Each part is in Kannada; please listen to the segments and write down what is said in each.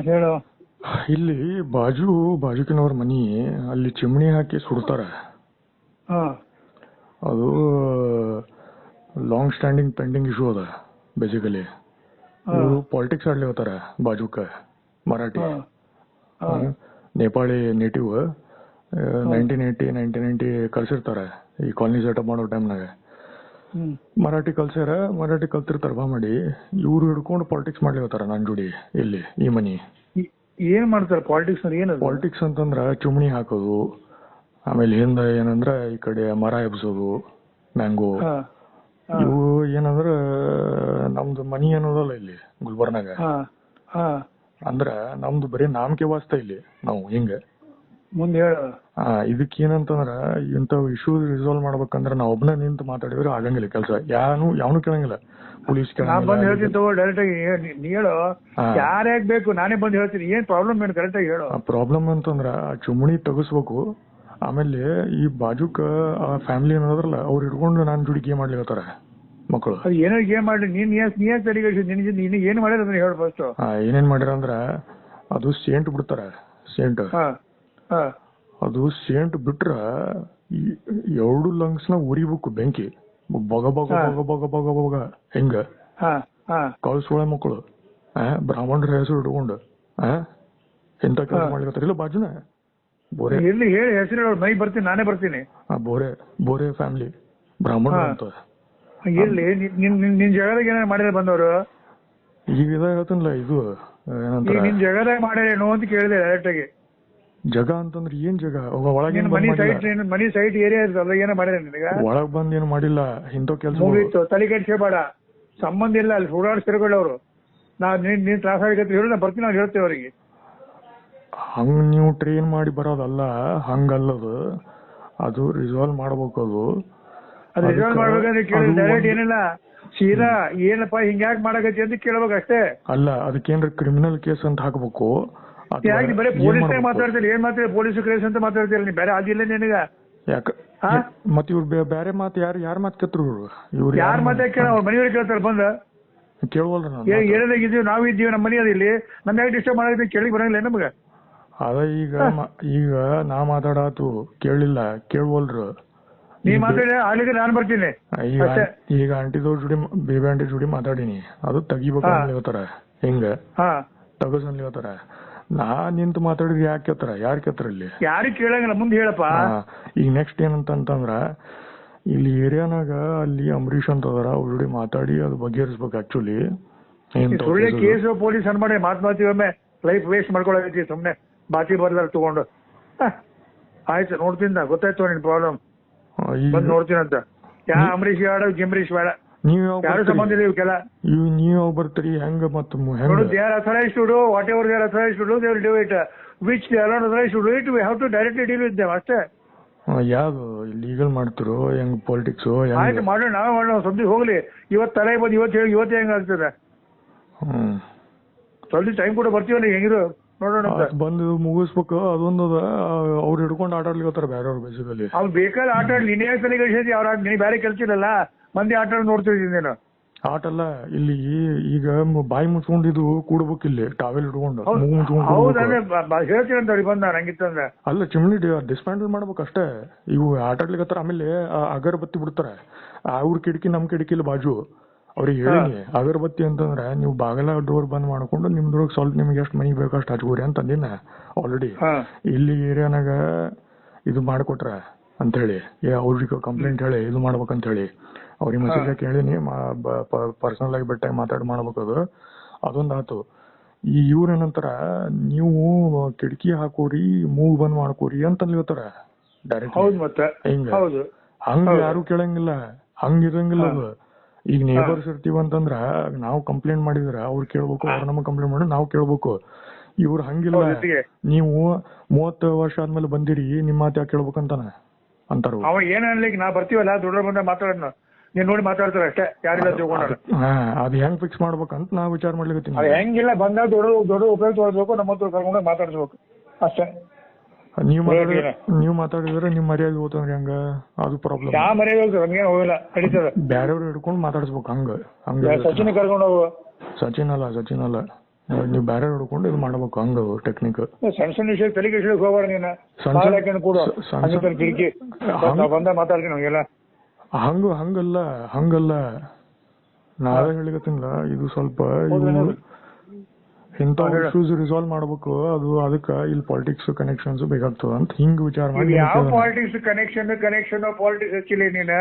ಹೇಳು. ಇಲ್ಲಿ ಬಾಜುಕಿನವ್ರ ಮನಿ ಅಲ್ಲಿ ಚಿಮಣಿ ಹಾಕಿ ಸುಡ್ತಾರ. ಅದು ಲಾಂಗ್ ಸ್ಟ್ಯಾಂಡಿಂಗ್ ಪೆಂಡಿಂಗ್ ಇಶ್ಯೂ ಅದ. ಬೇಸಿಕಲಿ ಇವರು ಪಾಲಿಟಿಕ್ಸ್ ಆಡ್ಲಿ ಹೋಗ್ತಾರ. ಬಾಜುಕ ಮರಾಠಿ ನೇಪಾಳಿ ನೇಟಿವ್ 1990 ಕಲ್ಸಿರ್ತಾರ ಈ ಕಾಲನಿ ಸೆಟಪ್ ಮಾಡೋ ಟೈಮ್ನಾಗ. ಮರಾಠಿ ಕಲ್ತಿರ್ತಾರ ಬಾ ಮಾಡಿ. ಇವ್ರು ಹಿಡ್ಕೊಂಡು ಪಾಲಿಟಿಕ್ಸ್ ಮಾಡ್ಲಿ ಹೋಗ್ತಾರ ನನ್ ಜೋಡಿ ಇಲ್ಲಿ ಈ ಮನಿ. ಏನ್ ಮಾಡ್ತಾರ ಪಾಲಿಟಿಕ್ಸ್ ಅಂತಂದ್ರ ಚುಮಣಿ ಹಾಕೋದು, ಆಮೇಲೆ ಹಿಂದ ಏನಂದ್ರ ಈ ಕಡೆ ಮರ ಎಬ್ಸೋದು, ಮ್ಯಾಂಗೋ. ಇವು ಏನಂದ್ರ ನಮ್ದು ಮನಿ ಅನ್ನೋದಲ್ಲ ಇಲ್ಲಿ ಗುಲ್ಬರ್ನಾಗ. ಅಂದ್ರ ನಮ್ದು ಬರೀ ನಾಮಕೆ ವಾಸ್ತ ಇಲ್ಲಿ ನಾವು ಹಿಂಗ ಮುಂದೆ ಹೇಳ. ಇದಕ್ ಏನಂತಂದ್ರ ಇಂಥವ್ ಇಶ್ಯೂ ರಿಸಾಲ್ವ್ ಮಾಡ್ಬೇಕಂದ್ರ ನಾವ್ ಒಬ್ನ ನಿಂತು ಮಾತಾಡಿದ್ರೆ ಆಗಂಗಿಲ್ಲ ಕೆಲಸ. ಯಾವನು ಕೇಳಂಗಿಲ್ಲ. ಪೊಲೀಸ್ ಬಂದ್ ಹೇಳ್ತೀನಿ ತಗೋ ಡೈರೆಕ್ಟ್ ಆಗಿ ನೀ ಹೇಳು. ಯಾರ್ಯಾಗ ಬೇಕು ನಾನೇ ಬಂದ್ ಹೇಳ್ತೀನಿ. ಏನ್ ಪ್ರಾಬ್ಲಮ್ ಏನು ಕರೆಕ್ಟ್ ಆಗಿ ಹೇಳು. ಪ್ರಾಬ್ಲಮ್ ಅಂತಂದ್ರ ಆ ಚುಮಣಿ ತೆಗಿಸ್ಬೇಕು. ಆಮೇಲೆ ಈ ಬಾಜುಕ ಆ ಫ್ಯಾಮಿಲಿ ಅನ್ನೋದ್ರಲ್ಲ ಅವ್ರು ಹಿಡ್ಕೊಂಡು ನಾನ್ ಜೋಡಿ ಗೇಮ್ ಮಾಡ್ಲಿಕತ್ತಾರ ಮಕ್ಕಳು. ಏನೋ ಗೇಮ್ ಮಾಡಿ ನೀನ್ ಏನ್ ಮಾಡ್ಯಾರ ಅದನ್ನ ಹೇಳು ಫಸ್ಟ್. ಏನೇನ್ ಮಾಡ್ಯಾರ ಅಂದ್ರ ಅದು ಸೇಂಟ್ ಬಿಡ್ತಾರ. ಸೇಂಟ್ ಅದು ಸೇಂಟ್ ಬಿಟ್ರ 2 ಲಂಗ್ಸ್ ನ ಉರಿಬೇಕು ಬೆಂಕಿ. ಬಗ ಬಗ ಬಗ ಬಗ ಬಗ ಬಗ ಹೆಂಗ ಕಳ್ಸೊಳೆ ಮಕ್ಕಳು ಬ್ರಾಹ್ಮಣರ ಹೆಸರು ಇಟ್ಕೊಂಡು ಎಂತ ಕೆಲಸ ಮಾಡ್ಲಿಕತ್ತಾರ. ಇಲ್ಲ ಬಾಜುನ ಬೋರೆ ಹೇಳಿ ಹೆಸರು ಮೈ ಬರ್ತೀನಿ, ನಾನೇ ಬರ್ತೀನಿ. ಬೋರೆ ಫ್ಯಾಮಿಲಿ ಬ್ರಾಹ್ಮಣರು ಅಂತ. ಇರ್ಲಿ ನಿನ್ ಜಗದಾಗ ಏನಾರ ಮಾಡಿದ್ರೆ ಬಂದವರು. ಈಗ ಹೇಳ್ತನಲ್ಲ ಇದು ಏನಂತ ನಿನ್ ಜಗದಾಗ ಮಾಡ್ಯಾರೇನೋ ಅಂತ ಕೇಳಿದೆ ಡೈರೆಕ್ಟ್ ಆಗಿ. ಜಗ ಅಂತಂದ್ರೆ ಏನ್ ಜಗ ಒಳಗೆ ಮನಿ ಸೈಟ್ ಏರಿಯಾ ಇರ್ತಲ್ಲ ಏನ ಮಾಡ್ಯಾರ ನಿನಗ? ಒಳಗ್ ಬಂದ್ ಏನು ಮಾಡಿಲ್ಲ. ಇಂಥ ಕೆಲಸ ಮುಗಿತ್ತು. ತಲೆ ಕೆಡ್ಸ್ಕೋಬೇಡ, ಸಂಬಂಧ ಇಲ್ಲ. ಅಲ್ಲಿ ಸುಡಾಡ್ ಸೇರ್ಕೊಳ್ಳಿ ಅವರು. ನೀನ್ ತ್ರಾಸ ಆಗತ್ತೆ ಹೇಳಿ, ನಾ ಬರ್ತೀನಿ, ನಾವು ಹೇಳ್ತೇವೆ ಅವ್ರಿಗೆ. ಹಂಗ ನೀವು ಟ್ರೈನ್ ಮಾಡಿ ಬರೋದಲ್ಲ, ಹಂಗಲ್ಲದು. ಅದು ರಿಸಾಲ್ವ್ ಮಾಡ್ಬೇಕು. ಅದು ರಿಸಾಲ್ವ್ ಮಾಡ್ಬೇಕಂದ್ರೆ ಕೇಳಿ ಡೈರೆಕ್ಟ್ ಏನಿಲ್ಲ, ಸೀದಾ ಏನಪ್ಪಾ ಹಿಂಗ್ಯಾಕ್ ಮಾಡಕತ್ತಿ ಅಂತ ಕೇಳ್ಬೇಕು ಅಷ್ಟೇ. ಅಲ್ಲ ಅದಕ್ಕೇನ್ರ ಕ್ರಿಮಿನಲ್ ಕೇಸ್ ಅಂತ ಹಾಕ್ಬೇಕು. ಯಾಕೆ ಬರೀ ಪೊಲೀಸ್ ಮಾತಾಡ್ತೀರಿ? ಏನ್ ಮಾತಾಡಿ ಪೊಲೀಸ್ ಕೇಸ್ ಅಂತ ಮಾತಾಡ್ತೀರಿ? ನೀ ಬೇರೆ ಆಗಿಲ್ಲ ನಿನಗ? ಯಾಕ ಮತ್ ಇವ್ರು ಬೇರೆ ಮಾತು ಯಾರ ಮಾತು ಕೇಳ್ತಾರ? ಇವ್ರು ಯಾರ ಮಾತಾ ಕೇಳ? ಅವ್ರ ಮನೆಯವ್ರಿಗೆ ಕೇಳ್ತಾರ ಬಂದ ಕೇಳವಲ್ರ. ಏನಾಗಿದ್ದೀವಿ ನಾವು ಇದ್ದೀವಿ, ನಮ್ಮ ಮನೆ ಅದ ಇಲ್ಲಿ, ನಮ್ಮ ಯಾಕೆ ಡಿಸ್ಟರ್ಬ್ ಮಾಡಕ್ಕೆ ಕೇಳಿ ಬರಂಗಿಲ್ಲ ನಮಗ? ಅದ ಈಗ ನಾ ಮಾತಾಡಾತು ಕೇಳಿಲ್ಲ, ಕೇಳವಲ್ರು. ನೀ ಮಾತಾಡಿ ಆಗ್ಲಿಕ್ಕೆ ನಾನ್ ಬರ್ತೀನಿ. ಈಗ ಆಂಟಿದವ್ರ ಜೋಡಿ ಬೇಬಿ ಆಂಟಿ ಜೋಡಿ ಮಾತಾಡಿನಿ. ಅದು ತೆಗಿಬೇಕು ಅನ್ಲಿಕತ್ತಾರ. ಹಿಂಗ ತಗಸ್ ಅನ್ಲಿಕತ್ತಾರ. ನಾ ನಿಂತು ಮಾತಾಡಿದ್ರೆ ಯಾರು ಕೇಳ್ತಾರ? ಇಲ್ಲಿ ಯಾರಿಗೆ ಕೇಳಂಗಿಲ್ಲ. ಮುಂದೆ ಹೇಳಪ್ಪ. ಈಗ ನೆಕ್ಸ್ಟ್ ಏನಂತಂದ್ರ ಇಲ್ಲಿ ಏರಿಯಾನಾಗ ಅಲ್ಲಿ ಅಂಬರೀಷ್ ಅಂತ ಅದಾರ, ಅವ್ರ ಜೋಡಿ ಮಾತಾಡಿ ಅದು ಬಗೆಹರಿಸ್ಬೇಕು. ಆಕ್ಚುಲಿ ಸುಳ್ಳೆ ಕೇಸು ಪೊಲೀಸ್ ಅನ್ಮಾಡಿ ಮಾತಾಡ್ತೀವೊಮ್ಮೆ ಲೈಫ್ ವೇಸ್ಟ್ ಮಾಡ್ಕೊಳಕತ್ತಿ ಸುಮ್ನೆ ಬಾಕಿ ಬರ್ಲಾರ ತಗೊಂಡು. ಆಯ್ತು ನೋಡ್ತೀನಿ, ಗೊತ್ತಾಯ್ತು ನಿನ್ ಪ್ರಾಬ್ಲಮ್. ಬಂದ್ ನೋಡ್ತೀನಿ ಅಂತ. ಅಂಬರೀಷ್ ಬೇಡ, ಗಿಂಬರೀಷ್ ಬೇಡ, ಯಾರು ಸಂಬಂಧ ಇಲ್ಲ ಇವಕ್ಕೆಲ್ಲ. ನೀವು ಬರ್ತೀರಿ ಹೆಂಗ? ಮತ್ತು they are authorized to do whatever they are authorized to do, they will do it. Which they are not authorized to do it, we have to directly deal with them ಅಷ್ಟೇ. ಯಾವ್ದು ಲೀಗಲ್ ಮಾಡ್ತಿರೋ ಹೆಂಗ್ ಪಾಲಿಟಿಕ್ಸ್? ಆಯ್ತು ಮಾಡೋಣ, ನಾವೇ ಮಾಡೋಣ. ಸದ್ಯ ಹೋಗ್ಲಿ. ಇವತ್ತು ತಲೆ ಬಂದು ಇವತ್ತು ಹೆಂಗ ಆಗ್ತದೆ? ಸ್ವಲ್ಪ ಟೈಮ್ ಕೂಡ ಬರ್ತೀವಲ್ಲ, ಹೆಂಗಿರು ನೋಡೋಣ. ಬಂದು ಮುಗಿಸ್ಬೇಕು. ಅದೊಂದು ಅವ್ರು ಹಿಡ್ಕೊಂಡು ಆಟಾಡ್ಲಿಕತ್ತಾರ ಬೇರೆಯವ್ರು. ಬೇಸಿಕಲಿ ಅವ್ರು ಬೇಕಾದ್ರೆ ಆಟ ಆಡ್ಲಿ. ನೀನೇ ತಲೆ ಗಳಿಸಿ ಅವ್ರ ನೀನು ಬೇರೆ ಕೆಲಸ ಇಲ್ಲಲ್ಲ, ಮಂದಿ ಆಟ ನೋಡ್ತಿದ್ದೀನಿ ನೀನು. ಆಟಲ್ಲ ಇಲ್ಲಿ. ಈಗ ಬಾಯಿ ಮುಚ್ಕೊಂಡಿದ್ದು ಕೂಡ್ಬೇಕು ಇಲ್ಲಿ, ಟಾವೆಲ್ ಇಟ್ಕೊಂಡು ಹೇಳ್ತೀನಿ ಅಂತ ಬಂದ ನಂಗಿತ್ತಂದ್ರೆ. ಅಲ್ಲ ಚಿಮ್ನಿ ಡಿಸ್ಮ್ಯಾಂಡಲ್ ಮಾಡ್ಬೇಕು ಅಷ್ಟೇ. ಇವು ಆಟಾಡ್ಲಿಕತ್ತಾರ. ಆಮೇಲೆ ಅಗರಬತ್ತಿ ಬಿಡ್ತಾರ ಅವ್ರ ಕಿಟಕಿ ನಮ್ ಕಿಟಕಿಲಿ ಬಾಜು. ಅವ್ರಿಗೆ ಹೇಳಿನಿ ಅಗರಬತ್ತಿ ಅಂತಂದ್ರ ನೀವು ಬಾಗಲ ಡೋರ್ ಬಂದ್ ಮಾಡ್ಕೊಂಡು ನಿಮ್ದೊಳಗ್ ಸ್ವಲ್ಪ ನಿಮ್ಗೆ ಎಷ್ಟು ಮನಿ ಬೇಕು ಅಷ್ಟು ಹಚ್ಕೋರಿ ಅಂತಂದಿನ ಆಲ್ರೆಡಿ. ಇಲ್ಲಿ ಏರಿಯಾನಾಗ ಇದು ಮಾಡ್ಕೊಟ್ರ ಅಂತ ಹೇಳಿ ಅವ್ರಿಗೆ ಕಂಪ್ಲೇಂಟ್ ಹೇಳಿ ಇದು ಮಾಡ್ಬೇಕಂತ ಹೇಳಿ ಅವ್ರಿಗೆ ಮೆಸೇಜ್ ಹಾಕಿ ಹೇಳಿನಿ. ಪರ್ಸನಲ್ ಆಗಿ ಬೆಟ್ಟ ಮಾಡ್ಬೇಕದು. ಅದೊಂದ್ ಆತು. ಈ ಇವ್ರೇನಂತಾರ ನೀವು ಕಿಟಕಿ ಹಾಕೋರಿ, ಮೂಗ್ ಬಂದ್ ಮಾಡ್ಕೋರಿ ಅಂತ ಅನ್ಲಿಕತ್ತಾರ ಡೈರೆಕ್ಟ್. ಹಿಂಗ ಹಂಗ ಯಾರು ಕೇಳಂಗಿಲ್ಲ, ಹಂಗಿರಂಗಿಲ್ಲ ಅದು. ಈಗ ನೇಬರ್ಸ್ ಇರ್ತೀವ ಅಂತಂದ್ರ ನಾವು ಕಂಪ್ಲೇಂಟ್ ಮಾಡಿದ್ರ ಅವ್ರು ಕೇಳ್ಬೇಕು, ಅವ್ರ ನಮಗ್ ಕಂಪ್ಲೇಂಟ್ ಮಾಡಿ ನಾವು ಕೇಳ್ಬೇಕು. ಇವ್ರು ಹಂಗಿಲ್ಲ. ನೀವು 30 ವರ್ಷ ಆದ್ಮೇಲೆ ಬಂದಿರಿ, ನಿಮ್ ಮಾತು ಯಾಕೆ ಕೇಳ್ಬೇಕಂತಾನ ಅಂತಾರ. ಅವ ಏನ್ ಅನ್ಲಿಕ್ಕೆ ನಾ ಬರ್ತೀವಲ್ಲ ದೊಡ್ಡ ಬಂದ ಮಾತಾಡೋಣ, ನೀನ್ ನೋಡಿ ಮಾತಾಡ್ತಾರ ಅಷ್ಟೇ. ಯಾರಿಲ್ಲ ಅದ್ ಹೆಂಗ್ ಫಿಕ್ಸ್ ಮಾಡ್ಬೇಕಂತ ನಾವ್ ವಿಚಾರ ಮಾಡ್ಲಿಕ್ಕೆ. ಹೆಂಗಿಲ್ಲ ಬಂದಾಗ ದೊಡ್ಡ ಉಪಯೋಗ ತೋರಿಸ್ಬೇಕು, ನಮ್ಮ ಹತ್ರ ಕರ್ಕೊಂಡ ಮಾತಾಡ್ಸ್ಬೇಕು ಅಷ್ಟೇ. ನೀವ್ ಮಾತಾಡಿದ್ರೆ ನಿಮ್ ಮರ್ಯಾದೆ ಹೋತಂದ್ರೆ ಹೆಂಗ? ಅದು ಪ್ರಾಬ್ಲಮ್. ಯಾ ಮರ್ಯಾದೆ ನಮ್ಗೆ ಹೋಗಿಲ್ಲ, ನಡೀತದ. ಬ್ಯಾರೆಯವ್ರು ಹಿಡ್ಕೊಂಡು ಮಾತಾಡ್ಸ್ಬೇಕು. ಹಂಗ ಸಚಿನ್ ಕರ್ಕೊಂಡು ಹೋಗು. ಸಚಿನ್ ಅಲ್ಲ ನೀವು ಬೇರೆ ನೋಡ್ಕೊಂಡು ಇದು ಮಾಡ್ಬೇಕು ಹಂಗ ಟೆಕ್ನಿಕ್. ಸಣ್ಣ ಸಣ್ಣ ವಿಷಯ ತಲೆಗೆ ವಿಷಯಕ್ಕೆ ಹೋಗ್ಬೇಡ ನೀನು. ಕೂಡ ಕಿಟಕಿ ಬಂದ ಮಾತಾಡ್ತೀನಿ ಅವಾಗೆಲ್ಲ. ಹಂಗಲ್ಲ ನಾವೇ ಹೇಳಿಕತ್ತಿಲ್ಲ. ಇದು ಸ್ವಲ್ಪ ಇಂಥ ಇಶ್ಯೂಸ್ ರಿಸಾಲ್ವ್ ಮಾಡ್ಬೇಕು. ಅದು ಅದಕ್ಕ ಇಲ್ಲಿ ಪಾಲಿಟಿಕ್ಸ್ ಕನೆಕ್ಷನ್ಸ್ ಬೇಕಾಗ್ತದ ಅಂತ ಹಿಂಗ್ ವಿಚಾರ ಮಾಡಿ. ಯಾವ ಪಾಲಿಟಿಕ್ಸ್ ಕನೆಕ್ಷನ್ ಪಾಲಿಟಿಕ್ಸ್ ಹಚ್ಚಿಲ್ಲ ನೀನು.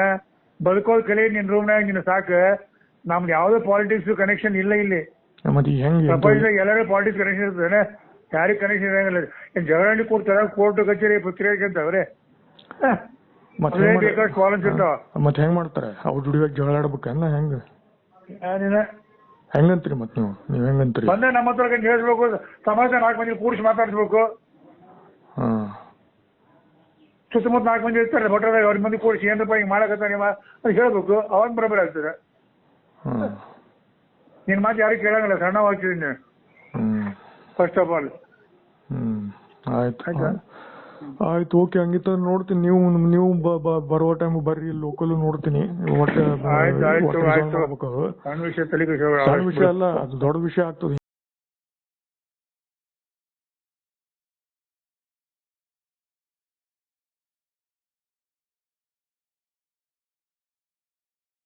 ಬದುಕೋದ್ ಕಲಿ ನಿನ್ ರೂಮ್ನಾಗ ನೀನು ಸಾಕು. ನಮ್ದು ಯಾವ್ದು ಪಾಲಿಟಿಕ್ಸ್ ಕನೆಕ್ಷನ್ ಇಲ್ಲ ಇಲ್ಲಿ. ಮತ್ತೆ ಹೆಂಗೆ ಪ್ರಪಂಚದಾಗ ಎಲ್ಲರೂ ಪಾಲಿಟಿಕ್ಸ್ ಕನೆಕ್ಷನ್ ಇರ್ತದೆ, ಯಾರಿಗ್ ಕನೆಕ್ಷನ್ ಇರಂಗಿಲ್ಲ. ಜಗಳ ಕೊಡ್ತಾರ ಕೋರ್ಟ್ ಕಚೇರಿ ಪತ್ರಿಕೆ ಅವ್ರೆ ಬೇಕಾದಷ್ಟು ವಾಲನ್ಸ್ ಇರ್ತಾವ. ಮತ್ತೆ ಹೆಂಗ್ ಮಾಡ್ತಾರೆ ಅವ್ರ ದುಡಿವಾಗ ಜಗಳ ಆಡ್ಬೇಕನ್ನ ಹೆಂಗಂತೀರಿ? ಮತ್ ನೀವ್ ಹೆಂಗಂತೀರಿ? ಬಂದ್ರೆ ನಮ್ಮ ಹತ್ರ ಹೇಳ್ಬೇಕು, ಸಮಾಜ 4 ಮಂದಿ ಕೂಡಿಸಿ ಮಾತಾಡ್ಸ್ಬೇಕು. ಸುತ್ತಮುತ್ತ 4 ಮಂದಿ ಇರ್ತಾರೆ ಭಟ್ರದಾಗ, 8 ಮಂದಿ ಕೂಡಿಸಿ ಏನ್ ರೂಪಾಯಿ ಮಾಡಕತ್ತ ಅದು ಹೇಳ್ಬೇಕು. ಅವಾಗ ಬರೋಬರ್ ಆಗ್ತದೆ. ನಿನ್ ಮಾತು ಯಾರು ಕೇಳಂಗಿಲ್ಲ, ಸಣ್ಣವಾಗ್ತಿದ್ದೀನಿ ಫಸ್ಟ್ ಆಫ್ ಆಲ್. ಆಯ್ತು ಓಕೆ. ಹಂಗಿತ್ತ ನೋಡ್ತೀನಿ. ನೀವು ಬರುವ ಟೈಮ್ ಬರ್ರಿ, ಲೋಕಲ್ ನೋಡ್ತೀನಿ. ಸಣ್ಣ ವಿಷಯ ಸಣ್ಣ ವಿಷಯ ಅಲ್ಲ, ಅದು ದೊಡ್ಡ ವಿಷಯ ಆಗ್ತದೆ.